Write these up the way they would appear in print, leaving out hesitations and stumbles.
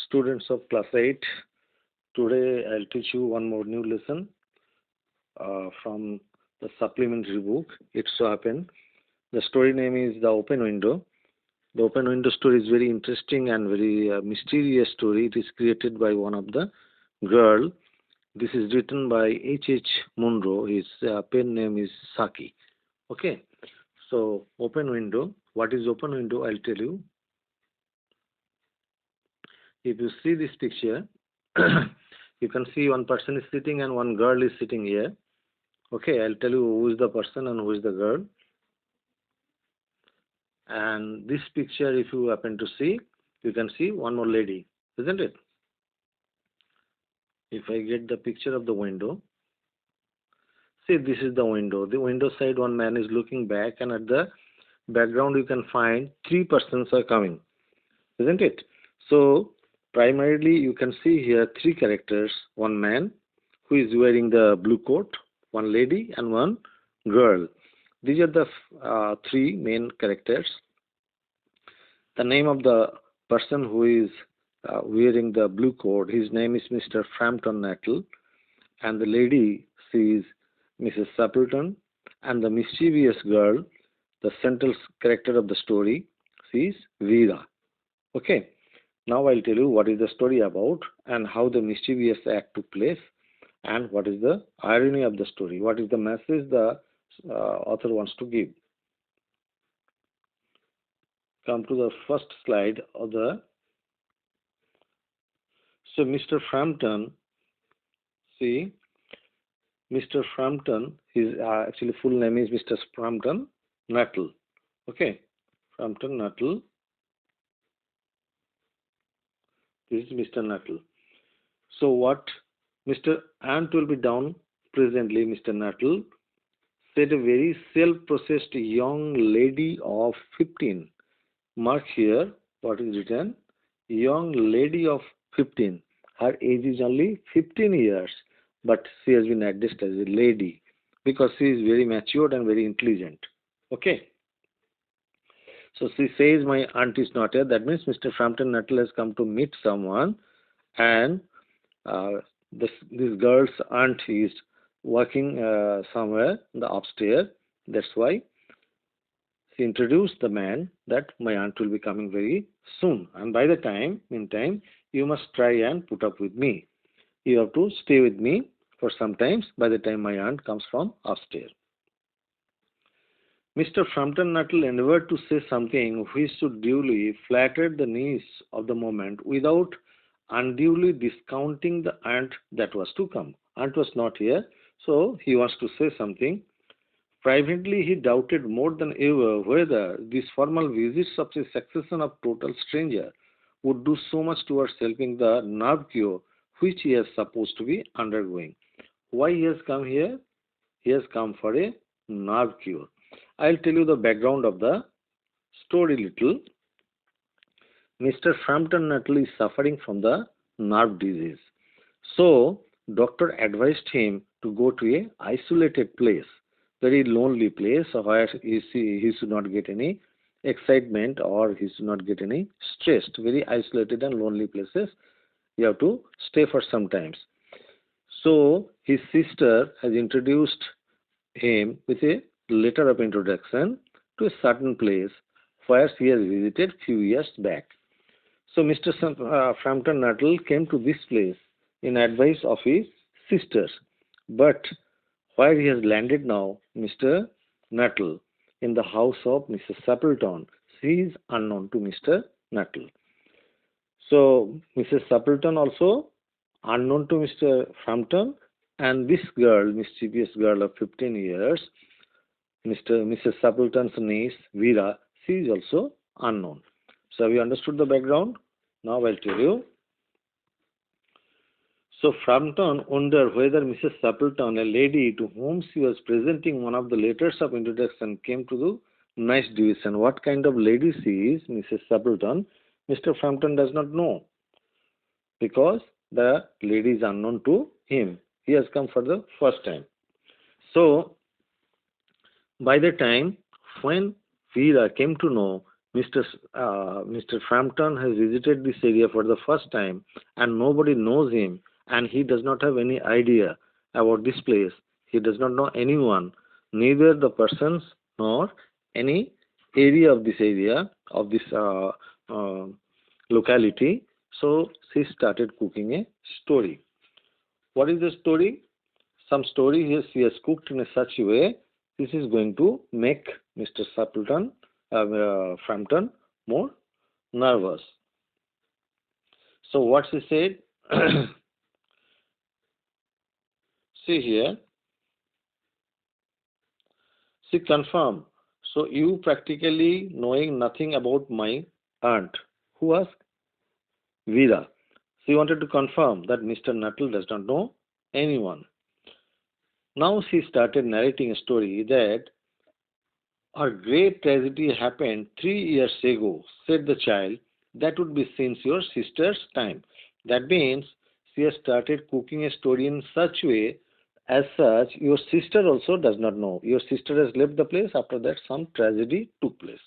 Students of class 8, today I'll teach you one more new lesson from the supplementary book. It so happened. The story name is The Open Window. The Open Window story is very interesting and very mysterious story. It is created by one of the girl. This is written by H. Munro. His pen name is Saki. Okay. So open window. What is open window? I'll tell you. If you see this picture, you can see one person is sitting and one girl is sitting here. Okay, I'll tell you who is the person and who is the girl. And this picture, if you happen to see, you can see one more lady, isn't it? If I get the picture of the window, see, this is the window. The window side, one man is looking back, and at the background, you can find three persons are coming, isn't it? So, primarily, you can see here three characters: one man who is wearing the blue coat, one lady, and one girl. These are the three main characters. The name of the person who is wearing the blue coat, his name is Mr. Frampton Nattle, and the lady, she is Mrs. Sapleton, and the mischievous girl, the central character of the story, she is Veera. Okay, now I'll tell you what is the story about and how the mischievous act took place and what is the irony of the story, what is the message the author wants to give. Come to the first slide of the. So Mr. Frampton, see, Mr. Frampton, his actually full name is Mr. Frampton Nattle. Okay, Frampton Nattle. This is Mr. Nattle. So what Mr. Ant will be down presently, Mr. Nattle said a very self-processed young lady of 15. Mark here what is written. Young lady of 15. Her age is only 15 years, but she has been addressed as a lady because she is very matured and very intelligent. Okay. So she says, my aunt is not here. That means Mr. Frampton Nattle has come to meet someone, and this girl's aunt is working somewhere in the upstairs. That's why she introduced the man that my aunt will be coming very soon. And by the time, meantime, you must try and put up with me. You have to stay with me for some time by the time my aunt comes from upstairs. Mr. Frampton Nattle endeavored to say something which should duly flatter the needs of the moment without unduly discounting the aunt that was to come. Aunt was not here, so he wants to say something. Privately, he doubted more than ever whether these formal visits of a succession of total strangers would do so much towards helping the nerve cure which he is supposed to be undergoing. Why he has come here? He has come for a nerve cure. I'll tell you the background of the story little. Mr. Frampton Nattle is suffering from the nerve disease. So, doctor advised him to go to a isolated place, very lonely place where he should not get any excitement or he should not get any stress. Very isolated and lonely places. You have to stay for some times. So, his sister has introduced him with a letter of introduction to a certain place where he has visited few years back. So Mr. Frampton Nattle came to this place in advice of his sisters. But where he has landed now, Mr. Nattle, in the house of Mrs. Sapleton, she is unknown to Mr. Nattle. So Mrs. Sapleton also unknown to Mr. Frampton, and this girl, mischievous girl of 15 years, Mrs. Sapleton's niece, Veera, she is also unknown. So have you understood the background? Now I'll tell you. So Frampton wondered whether Mrs. Sapleton, a lady to whom she was presenting one of the letters of introduction, came to the nice division. What kind of lady she is, Mrs. Sapleton, Mr. Frampton does not know because the lady is unknown to him. He has come for the first time. So by the time when Veera came to know Mr. Frampton has visited this area for the first time and nobody knows him and he does not have any idea about this place. He does not know anyone, neither the persons nor any area of this locality. So she started cooking a story. What is the story? Some story here she has cooked in a such a way this is going to make Mr. Frampton more nervous. So what she said, see here, she confirmed. So you practically knowing nothing about my aunt. Who asked? Veera. She wanted to confirm that Mr. Nuttall does not know anyone. Now she started narrating a story that a great tragedy happened 3 years ago, said the child. That would be since your sister's time. That means she has started cooking a story in such way as such your sister also does not know. Your sister has left the place. After that, some tragedy took place.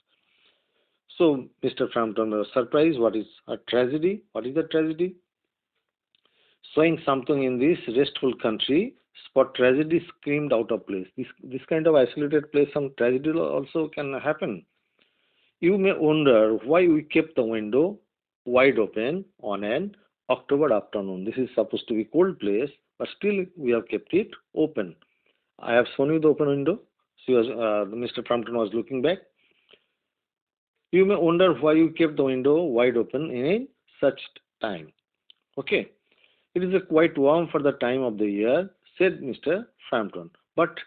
So Mr. Frampton was surprised. What is a tragedy? What is the tragedy? Showing something in this restful country, spot tragedy screamed out of place. This kind of isolated place, some tragedy also can happen. You may wonder why we kept the window wide open on an October afternoon. This is supposed to be cold place, but still we have kept it open. I have shown you the open window. Mr. Frampton was looking back. You may wonder why you kept the window wide open in a such time. Okay. It is quite warm for the time of the year, said Mr. Frampton. But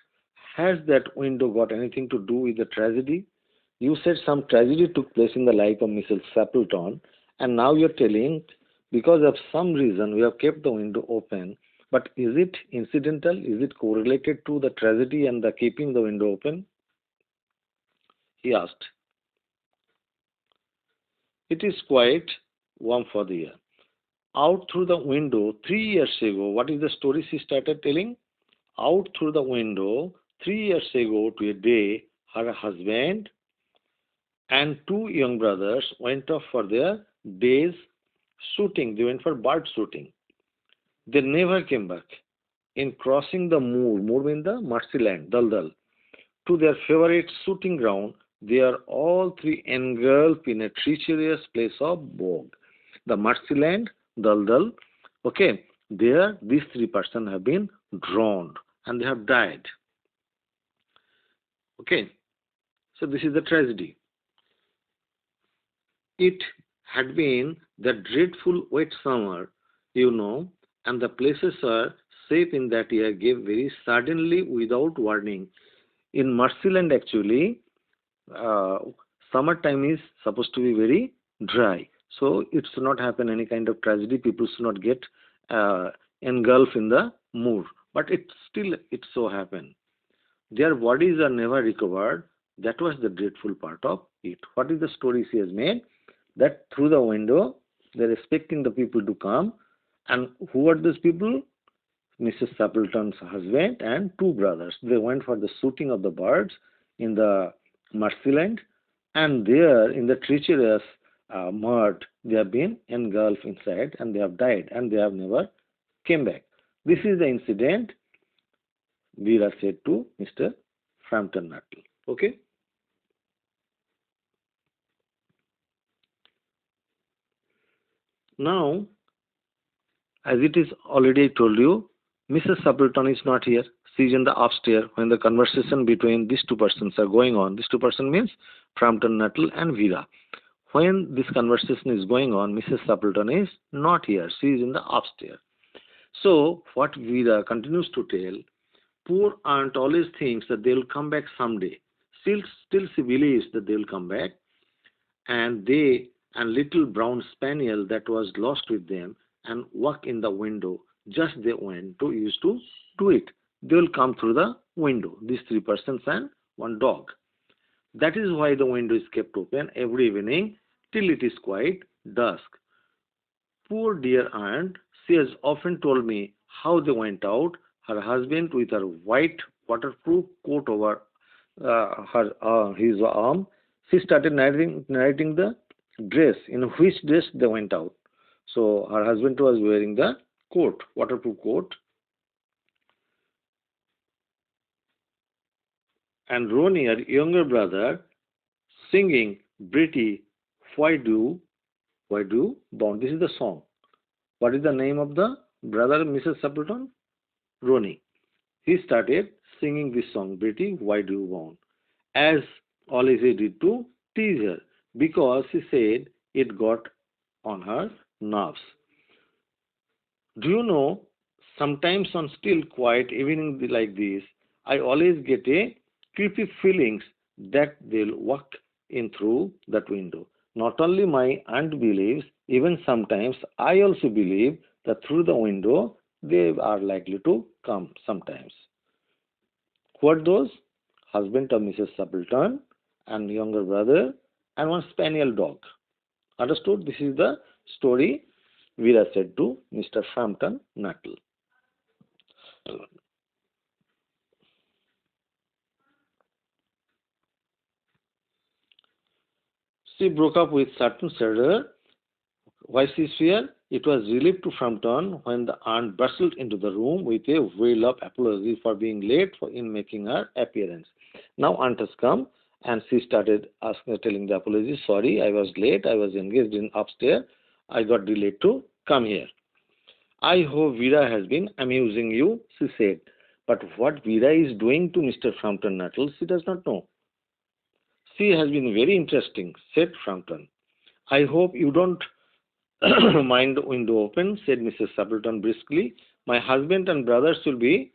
has that window got anything to do with the tragedy? You said some tragedy took place in the life of Mrs. Stapleton, and now you're telling because of some reason we have kept the window open. But is it incidental? Is it correlated to the tragedy and the keeping the window open? He asked. It is quite warm for the year. Out through the window 3 years ago, what is the story she started telling? Out through the window 3 years ago to a day, her husband and two young brothers went off for their day's shooting. They went for bird shooting. They never came back. In crossing the moor means the Marcyland, Daldal, to their favorite shooting ground, they are all three engulfed in a treacherous place of bog. The Marcyland, Daldal, okay, there these three persons have been drowned and they have died. Okay, so this is the tragedy. It had been the dreadful wet summer, and the places are safe in that year gave very suddenly without warning. In Marcyland, actually, uh, summertime is supposed to be very dry. So it should not happen any kind of tragedy. People should not get uh, engulfed in the moor. But it so happened. Their bodies are never recovered. That was the dreadful part of it. What is the story she has made? That through the window, they're expecting the people to come. And who are those people? Mrs. Stapleton's husband and two brothers. They went for the shooting of the birds in the Marcyland, and there in the treacherous mud, they have been engulfed inside and they have died and they have never came back. This is the incident Veera said to Mr. Frampton Nuttall. Okay. Now, as it is already told you, Mrs. Stapleton is not here. She is in the upstairs when the conversation between these two persons are going on. These two persons means Frampton Nuttall and Veera. When this conversation is going on, Mrs. Stapleton is not here. She is in the upstairs. So, what Veera continues to tell, poor aunt always thinks that they will come back someday. Still she believes that they will come back, and they and little brown spaniel that was lost with them and walk in the window. Just they went to used to do it. They will come through the window. These three persons and one dog. That is why the window is kept open every evening till it is quite dusk. Poor dear aunt, she has often told me how they went out, her husband with her white waterproof coat over his arm, She started narrating the dress, in which dress they went out. So her husband was wearing the coat, waterproof coat, and Ronnie, her younger brother, singing Britty, why do you bound? This is the song. What is the name of the brother, Mrs. Stapleton? Ronnie. He started singing this song, Britty, why do you bound? As always he did to tease her, because he said it got on her nerves. Do you know, sometimes on still quiet evening like this, I always get a creepy feelings that they'll walk in through that window. Not only my aunt believes, even sometimes I also believe that through the window they are likely to come sometimes. Who are those? Husband of Mrs. Stapleton and younger brother and one spaniel dog. Understood? This is the story Vera said to Mr. Frampton Nuttall. She broke up with certain Serdar. Why she's here? It was relief to Frampton when the aunt bustled into the room with a wail of apology for being late in making her appearance. Now aunt has come and she started telling the apology. Sorry, I was late. I was engaged in upstairs. I got delayed to come here. I hope Vera has been amusing you, she said. But what Vera is doing to Mr. Frampton Nuttall, she does not know. She has been very interesting, said Frampton. I hope you don't mind the window open, said Mrs. Stapleton briskly. My husband and brothers will be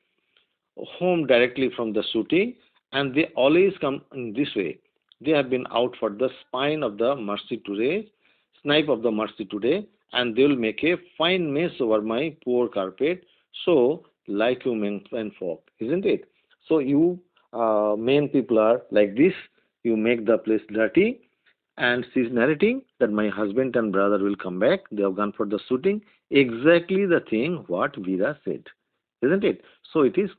home directly from the shooting, and they always come in this way. They have been out for the spine of the Mercy today, snipe of the Mercy today, and they will make a fine mess over my poor carpet. So, like you men folk, isn't it? So you men people are like this. You make the place dirty, and she's narrating that my husband and brother will come back. They have gone for the shooting. Exactly the thing what Vera said, isn't it? So it is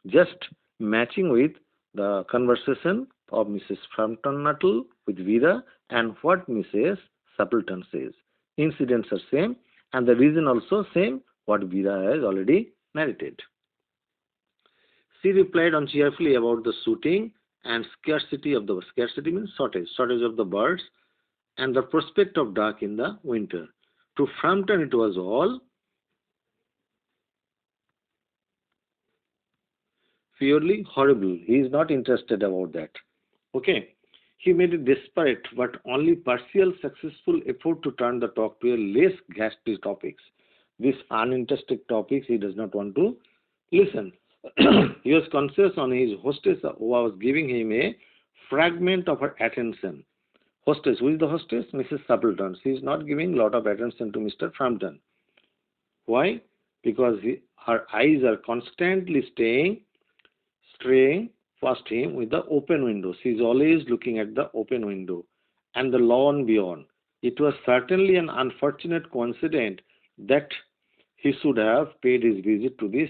just matching with the conversation of Mrs. Frampton Nuttall with Vera and what Mrs. Stapleton says. Incidents are same and the reason also same what Vera has already narrated. She replied uncheerfully about the shooting and scarcity means shortage of the birds and the prospect of dark in the winter. To Frampton it was all purely horrible. He is not interested about that. Okay. He made a desperate but only partial successful effort to turn the talk to a less ghastly topics. These uninterested topics he does not want to listen. He was conscious on his hostess who was giving him a fragment of her attention. Hostess, who is the hostess? Mrs. Stapleton. She is not giving a lot of attention to Mr. Frampton. Why? Because her eyes are constantly straying past him with the open window. She is always looking at the open window and the lawn beyond. It was certainly an unfortunate coincidence that he should have paid his visit to this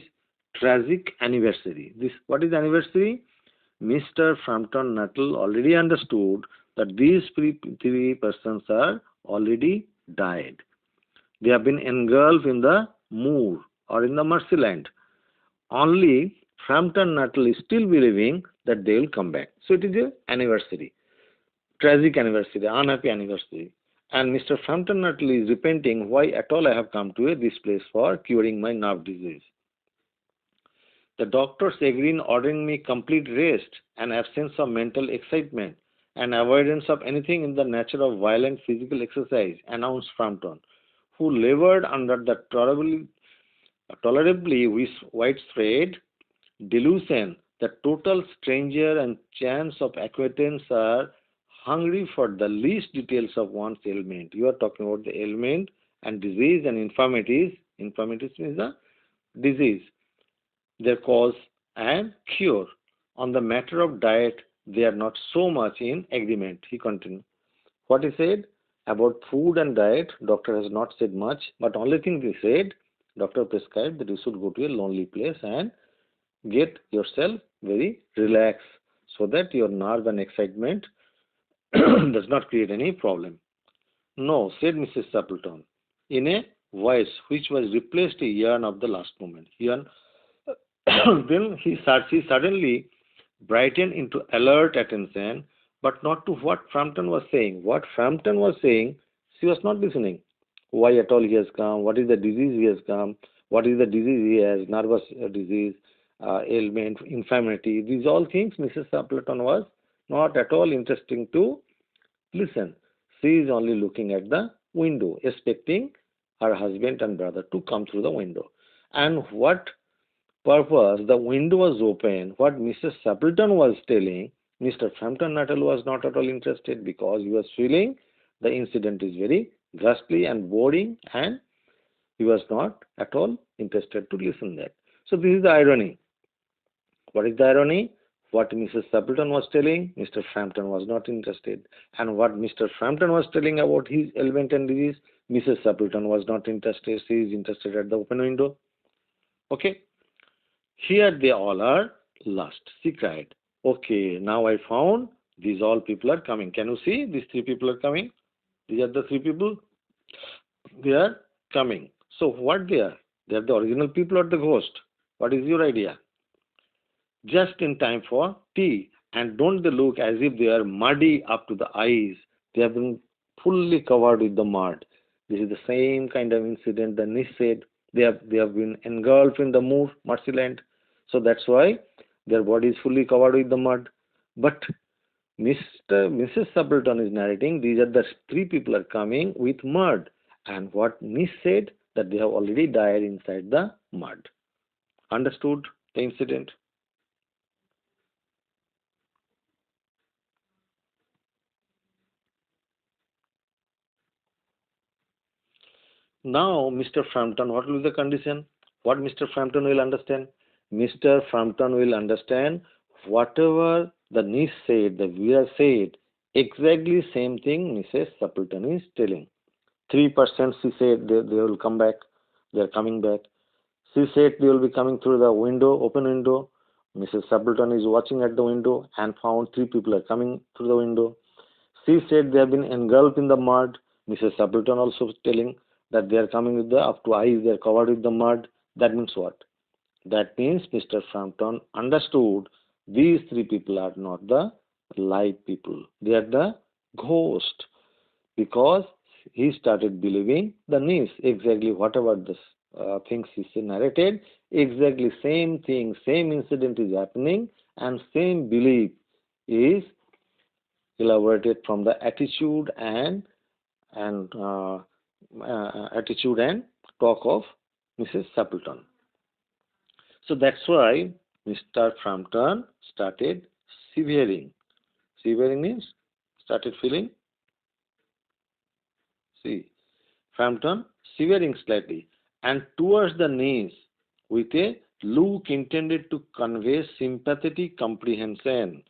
tragic anniversary. This what is anniversary? Mr. Frampton Nuttall already understood that these three persons are already died. They have been engulfed in the moor or in the Mercyland. Only Frampton Nuttall is still believing that they will come back. So it is an anniversary, tragic anniversary, unhappy anniversary. And Mr. Frampton Nuttall is repenting why at all I have come to this place for curing my nerve disease. The doctors agree in ordering me complete rest and absence of mental excitement and avoidance of anything in the nature of violent physical exercise, announced Frampton, who labored under the tolerably widespread delusion that total stranger and chance of acquaintance are hungry for the least details of one's ailment. You are talking about the ailment and disease and infirmities. Infirmities means the disease, their cause and cure. On the matter of diet, they are not so much in agreement. He continued. What he said about food and diet, doctor has not said much, but only thing he said, doctor prescribed that you should go to a lonely place and get yourself very relaxed so that your nerve and excitement does not create any problem. No, said Mrs. Stapleton, in a voice which was replaced a yarn of the last moment. Yarn. Then she suddenly brightened into alert attention, but not to what Frampton was saying. What Frampton was saying, she was not listening. Why at all he has come? What is the disease he has come? What is the disease he has? Nervous disease, ailment, infirmity. These all things Mrs. Stapleton was not at all interesting to listen. She is only looking at the window, expecting her husband and brother to come through the window. And what purpose the window was open, what Mrs. Stapleton was telling, Mr. Frampton Nuttall was not at all interested because he was feeling the incident is very ghastly and boring and he was not at all interested to listen that. So this is the irony. What is the irony? What Mrs. Stapleton was telling, Mr. Frampton was not interested. And what Mr. Frampton was telling about his ailment and disease, Mrs. Stapleton was not interested. She is interested at the open window. Okay. Here they all are lost. She cried. Okay, now I found these all people are coming. Can you see? These three people are coming. These are the three people. They are coming. So what they are? They are the original people or the ghost? What is your idea? Just in time for tea. And don't they look as if they are muddy up to the eyes? They have been fully covered with the mud. This is the same kind of incident the niece said. They have been engulfed in the mudland. So that's why their body is fully covered with the mud. But Mrs. Stapleton is narrating these are the three people are coming with mud. And what niece said that they have already died inside the mud. Understood the incident? Now, Mr. Frampton, what will be the condition? What Mr. Frampton will understand? Mr. Frampton will understand whatever the niece said, the viewer said, exactly same thing Mrs. Stapleton is telling. 3% she said they will come back, they are coming back. She said they will be coming through the window, open window. Mrs. Stapleton is watching at the window and found three people are coming through the window. She said they have been engulfed in the mud. Mrs. Stapleton also telling that they are coming with the up to eyes, they are covered with the mud. That means what? That means Mr. Frampton understood these three people are not the live people. They are the ghost. Because he started believing the niece, exactly whatever the things he narrated, exactly same thing, same incident is happening, and same belief is elaborated from the and attitude and talk of Mrs. Stapleton. So that's why Mr. Frampton started severing. Severing means started feeling. See, Frampton severing slightly and towards the knees with a look intended to convey sympathetic comprehension.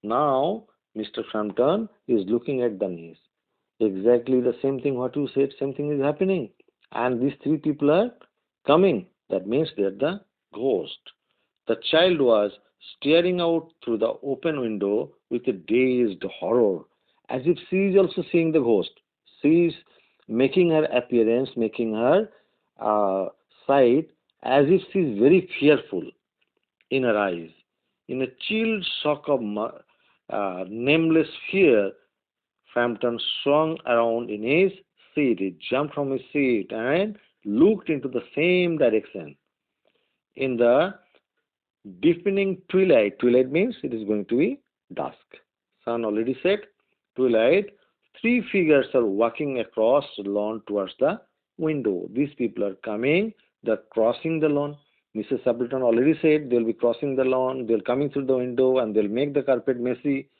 Now, Mr. Frampton is looking at the knees. Exactly the same thing what you said, same thing is happening. And these three people are coming. That means they are the ghost. The child was staring out through the open window with a dazed horror, as if she is also seeing the ghost. She is making her appearance, making her sight as if she is very fearful in her eyes. In a chilled shock of nameless fear, Frampton swung around in his seat. He jumped from his seat and looked into the same direction. In the deepening twilight, twilight means it is going to be dusk. Sun already set. Twilight, three figures are walking across the lawn towards the window. These people are coming, they're crossing the lawn. Mrs. Stapleton already said they'll be crossing the lawn, they're coming through the window and they'll make the carpet messy.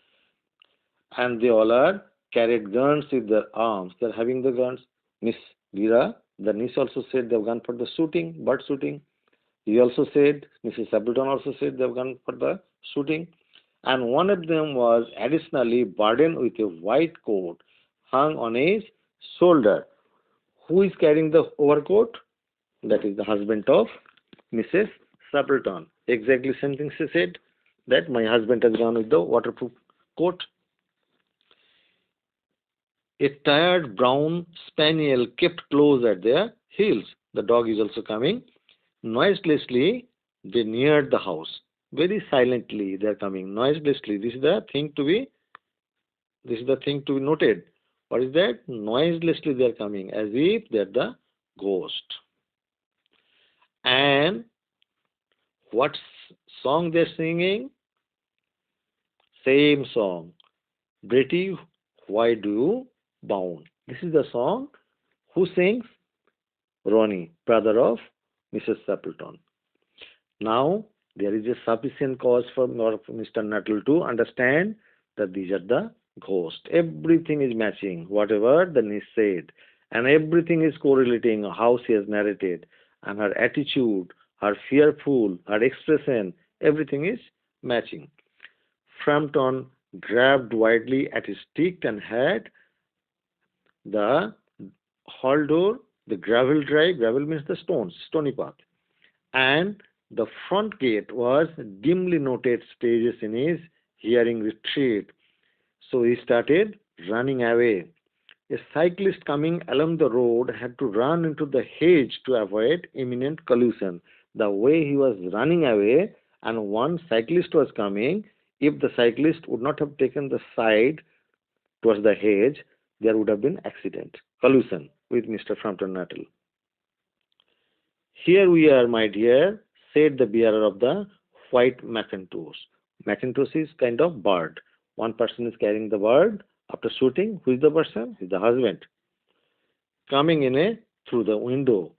And they all are carried guns with their arms. They're having the guns. Miss Vera, the niece also said they've gone for the shooting, bird shooting. He also said, Mrs. Stapleton also said they've gone for the shooting. And one of them was additionally burdened with a white coat hung on his shoulder. Who is carrying the overcoat? That is the husband of Mrs. Stapleton. Exactly same thing she said, that my husband has gone with the waterproof coat. A tired brown spaniel kept close at their heels. The dog is also coming. Noiselessly, they neared the house. Very silently, they are coming. Noiselessly. This is the thing to be noted. What is that? Noiselessly, they are coming, as if they are the ghost. And what song they're singing? Same song. Betty, why do you bound? This is the song. Who sings? Ronnie, brother of Mrs. Stapleton. Now, there is a sufficient cause for Mr. Nuttall to understand that these are the ghosts. Everything is matching, whatever the niece said, and everything is correlating how she has narrated, and her attitude, her fearful, her expression, everything is matching. Frampton grabbed widely at his stick and had the hall door, the gravel drive, gravel means the stones, stony path, and the front gate was dimly noted stages in his hearing retreat. So he started running away. A cyclist coming along the road had to run into the hedge to avoid imminent collision. The way he was running away, and one cyclist was coming, if the cyclist would not have taken the side towards the hedge, there would have been accident, collision with Mr. Frampton Nuttall. Here we are, my dear, said the bearer of the white mackintosh. Mackintosh is kind of bird. One person is carrying the bird after shooting. Who is the person? Is the husband. Coming in through the window.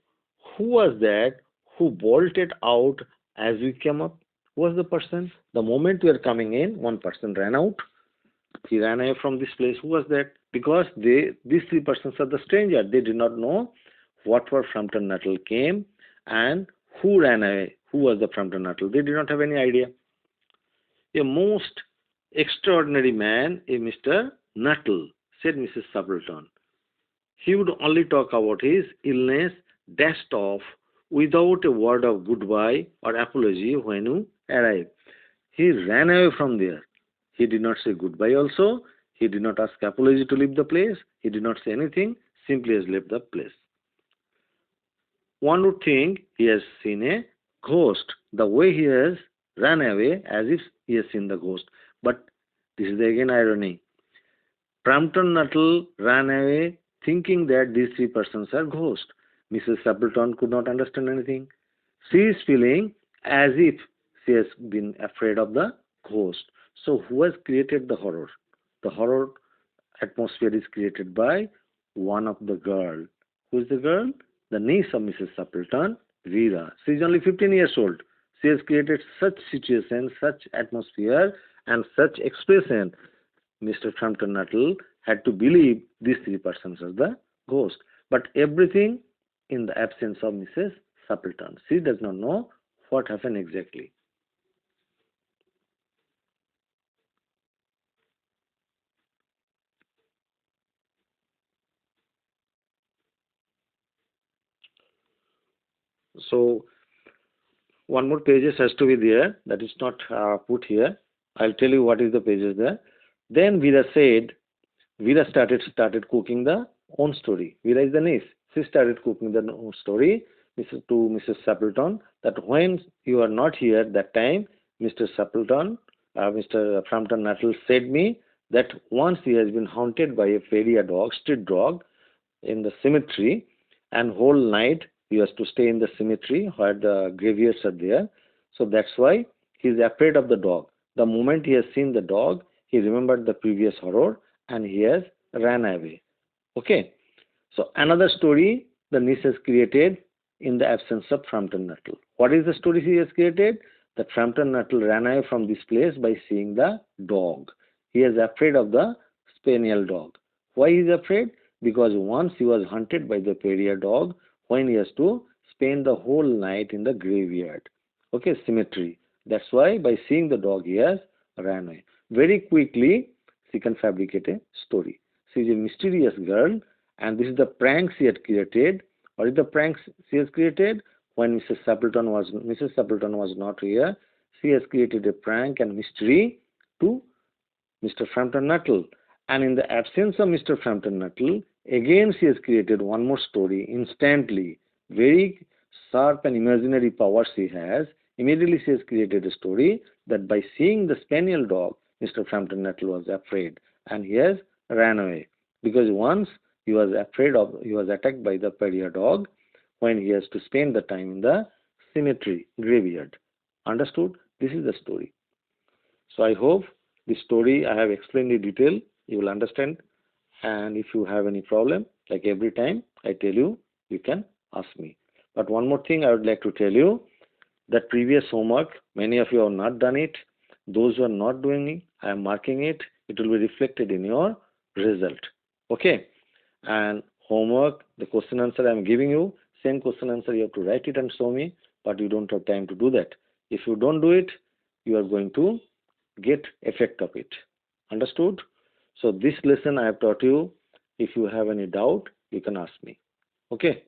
Who was that who bolted out as we came up? Who was the person? The moment we are coming in, one person ran out. He ran away from this place. Who was that? Because these three persons are the stranger. They did not know what for Frampton Nuttall came and who ran away. Who was the Frampton Nuttall? They did not have any idea. A most extraordinary man, a Mr. Nuttall, said Mrs. Stapleton. He would only talk about his illness, dashed off without a word of goodbye or apology when you arrived. He ran away from there. He did not say goodbye also. He did not ask apology to leave the place. He did not say anything, simply has left the place. One would think he has seen a ghost, the way he has run away as if he has seen the ghost. But this is again irony. Frampton Nuttall ran away thinking that these three persons are ghosts. Mrs. Stapleton could not understand anything. She is feeling as if she has been afraid of the ghost. So who has created the horror? The horror atmosphere is created by one of the girl. Who is the girl? The niece of Mrs. Stapleton, Vera. She is only 15 years old. She has created such situation, such atmosphere, and such expression. Mr. Frampton Nuttall had to believe these three persons are the ghost. But everything in the absence of Mrs. Stapleton. She does not know what happened exactly. So one more pages has to be there. That is not put here. I'll tell you what is the pages there. Then Vera started cooking the own story. Vera is the niece. She started cooking the own story to Mrs. Stapleton that when you are not here that time, Mr. Stapleton, Mr. Frampton Nuttall said me that once he has been haunted by a feria dog, street dog, in the cemetery, and whole night he has to stay in the cemetery where the graveyards are there. So that's why he is afraid of the dog. The moment he has seen the dog, he remembered the previous horror and he has ran away. Okay. So another story the niece has created in the absence of Frampton Nuttall. What is the story he has created? That Frampton Nuttall ran away from this place by seeing the dog. He is afraid of the spaniel dog. Why he is afraid? Because once he was hunted by the Perrier dog when he has to spend the whole night in the graveyard. Okay, cemetery. That's why by seeing the dog he has ran away. Very quickly she can fabricate a story. She is a mysterious girl and this is the prank she had created. What is the prank she has created? When Mrs. Stapleton was not here, she has created a prank and mystery to Mr. Frampton Nuttall. And in the absence of Mr. Frampton Nuttall, again she has created one more story instantly. Very sharp and imaginary power she has. Immediately she has created a story that by seeing the spaniel dog, Mr. Frampton Nuttall was afraid and he has ran away. Because once he was attacked by the pariah dog when he has to spend the time in the cemetery graveyard. Understood? This is the story. So I hope the story I have explained in detail, you will understand. And if you have any problem, like every time I tell you, you can ask me. But one more thing I would like to tell you, that previous homework, many of you have not done it. Those who are not doing it, I am marking it. It will be reflected in your result. Okay? And homework, the question answer I am giving you, same question answer you have to write it and show me, but you don't have time to do that. If you don't do it, you are going to get effect of it. Understood? So this lesson I have taught you. If you have any doubt, you can ask me. Okay?